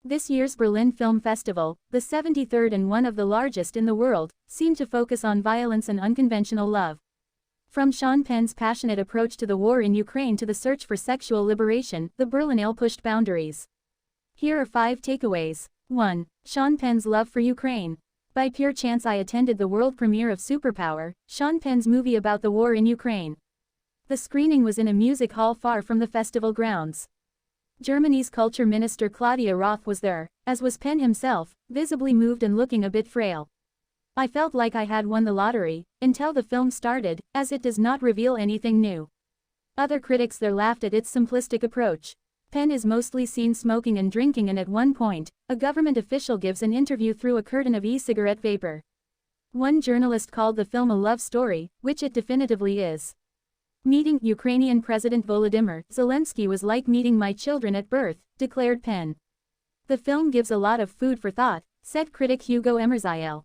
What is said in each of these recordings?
This year's Berlin Film Festival, the 73rd and one of the largest in the world, seemed to focus on violence and unconventional love. From Sean Penn's passionate approach to the war in Ukraine to the search for sexual liberation, the Berlinale pushed boundaries. Here are 5 takeaways. 1. Sean Penn's love for Ukraine. By pure chance I attended the world premiere of Superpower, Sean Penn's movie about the war in Ukraine. The screening was in a music hall far from the festival grounds. Germany's culture minister Claudia Roth was there, as was Penn himself, visibly moved and looking a bit frail. I felt like I had won the lottery, until the film started, as it does not reveal anything new. Other critics there laughed at its simplistic approach. Penn is mostly seen smoking and drinking, and at one point, a government official gives an interview through a curtain of e-cigarette vapor. One journalist called the film a love story, which it definitively is. Meeting Ukrainian President Volodymyr Zelensky was like meeting my children at birth, declared Penn. The film gives a lot of food for thought, said critic Hugo Emerziel.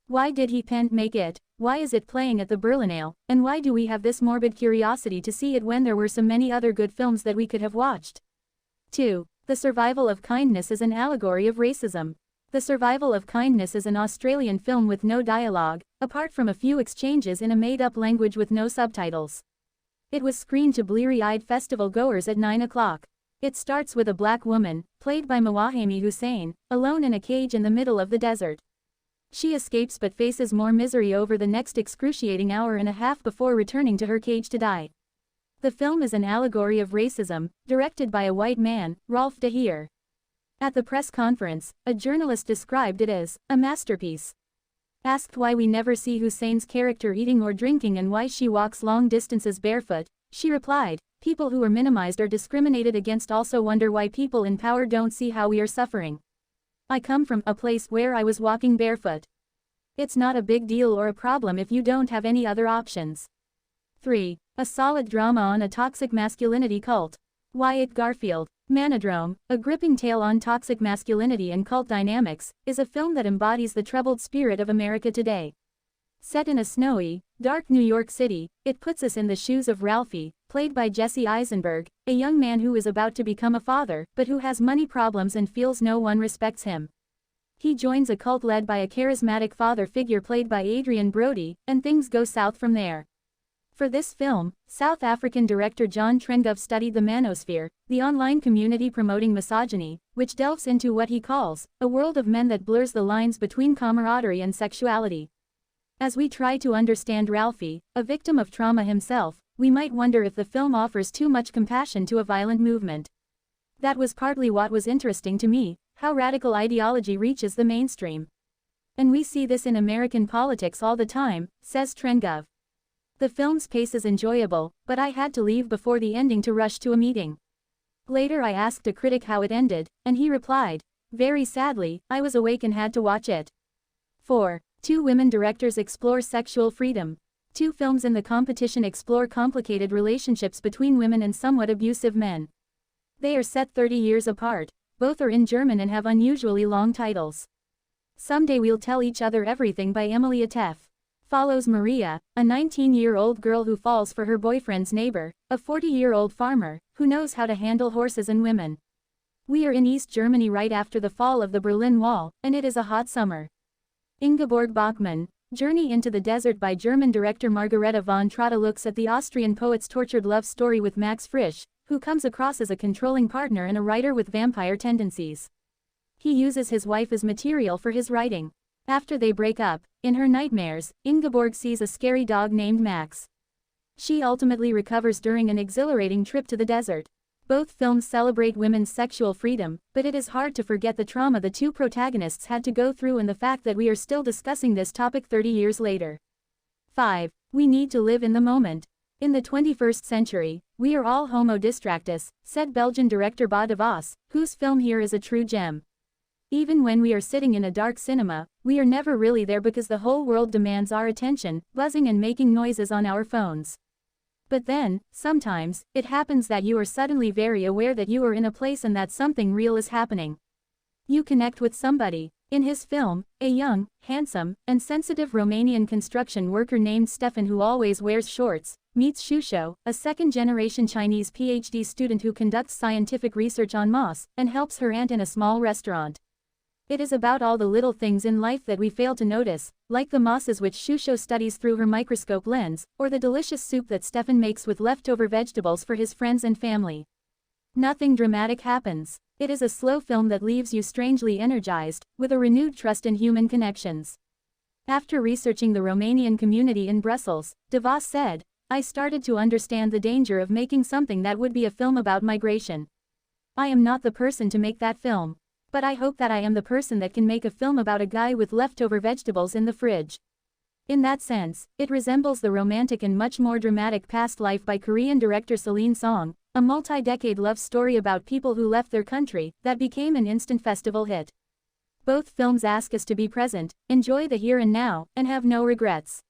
Why did Penn make it? Why is it playing at the Berlinale? And why do we have this morbid curiosity to see it when there were so many other good films that we could have watched? 2. The Survival of Kindness is an allegory of racism. The Survival of Kindness is an Australian film with no dialogue, apart from a few exchanges in a made-up language with no subtitles. It was screened to bleary-eyed festival goers at 9 o'clock. It starts with a black woman, played by Mawahemi Hussein, alone in a cage in the middle of the desert. She escapes but faces more misery over the next excruciating hour and a half before returning to her cage to die. The film is an allegory of racism, directed by a white man, Rolf de Heer. At the press conference, a journalist described it as a masterpiece. Asked why we never see Hussein's character eating or drinking and why she walks long distances barefoot, she replied, "People who are minimized or discriminated against also wonder why people in power don't see how we are suffering. I come from a place where I was walking barefoot. It's not a big deal or a problem if you don't have any other options." 3. A solid drama on a toxic masculinity cult. Wyatt Garfield, Manodrome, a gripping tale on toxic masculinity and cult dynamics, is a film that embodies the troubled spirit of America today. Set in a snowy, dark New York City, it puts us in the shoes of Ralphie, played by Jesse Eisenberg, a young man who is about to become a father, but who has money problems and feels no one respects him. He joins a cult led by a charismatic father figure played by Adrian Brody, and things go south from there. For this film, South African director John Trengove studied the manosphere, the online community promoting misogyny, which delves into what he calls a world of men that blurs the lines between camaraderie and sexuality. As we try to understand Ralphie, a victim of trauma himself, we might wonder if the film offers too much compassion to a violent movement. That was partly what was interesting to me, how radical ideology reaches the mainstream. And we see this in American politics all the time, says Trengove. The film's pace is enjoyable, but I had to leave before the ending to rush to a meeting. Later I asked a critic how it ended, and he replied, "Very sadly, I was awake and had to watch it." 4. 2 women directors explore sexual freedom. 2 films in the competition explore complicated relationships between women and somewhat abusive men. They are set 30 years apart, both are in German and have unusually long titles. Someday We'll Tell Each Other Everything by Emilia Teff follows Maria, a 19-year-old girl who falls for her boyfriend's neighbor, a 40-year-old farmer, who knows how to handle horses and women. We are in East Germany right after the fall of the Berlin Wall, and it is a hot summer. Ingeborg Bachmann, Journey into the Desert by German director Margareta von Trotta looks at the Austrian poet's tortured love story with Max Frisch, who comes across as a controlling partner and a writer with vampire tendencies. He uses his wife as material for his writing. After they break up, in her nightmares, Ingeborg sees a scary dog named Max. She ultimately recovers during an exhilarating trip to the desert. Both films celebrate women's sexual freedom, but it is hard to forget the trauma the 2 protagonists had to go through and the fact that we are still discussing this topic 30 years later. 5. We need to live in the moment. In the 21st century, we are all homo distractus, said Belgian director Ba de Vos, whose film here is a true gem. Even when we are sitting in a dark cinema, we are never really there because the whole world demands our attention, buzzing and making noises on our phones. But then, sometimes, it happens that you are suddenly very aware that you are in a place and that something real is happening. You connect with somebody, In his film, a young, handsome, and sensitive Romanian construction worker named Stefan, who always wears shorts, meets Shusho, a second-generation Chinese PhD student who conducts scientific research on moss and helps her aunt in a small restaurant. It is about all the little things in life that we fail to notice, like the mosses which Shusho studies through her microscope lens, or the delicious soup that Stefan makes with leftover vegetables for his friends and family. Nothing dramatic happens. It is a slow film that leaves you strangely energized, with a renewed trust in human connections. After researching the Romanian community in Brussels, De Vos said, "I started to understand the danger of making something that would be a film about migration. I am not the person to make that film. But I hope that I am the person that can make a film about a guy with leftover vegetables in the fridge." In that sense, it resembles the romantic and much more dramatic Past Life by Korean director Celine Song, a multi-decade love story about people who left their country, that became an instant festival hit. Both films ask us to be present, enjoy the here and now, and have no regrets.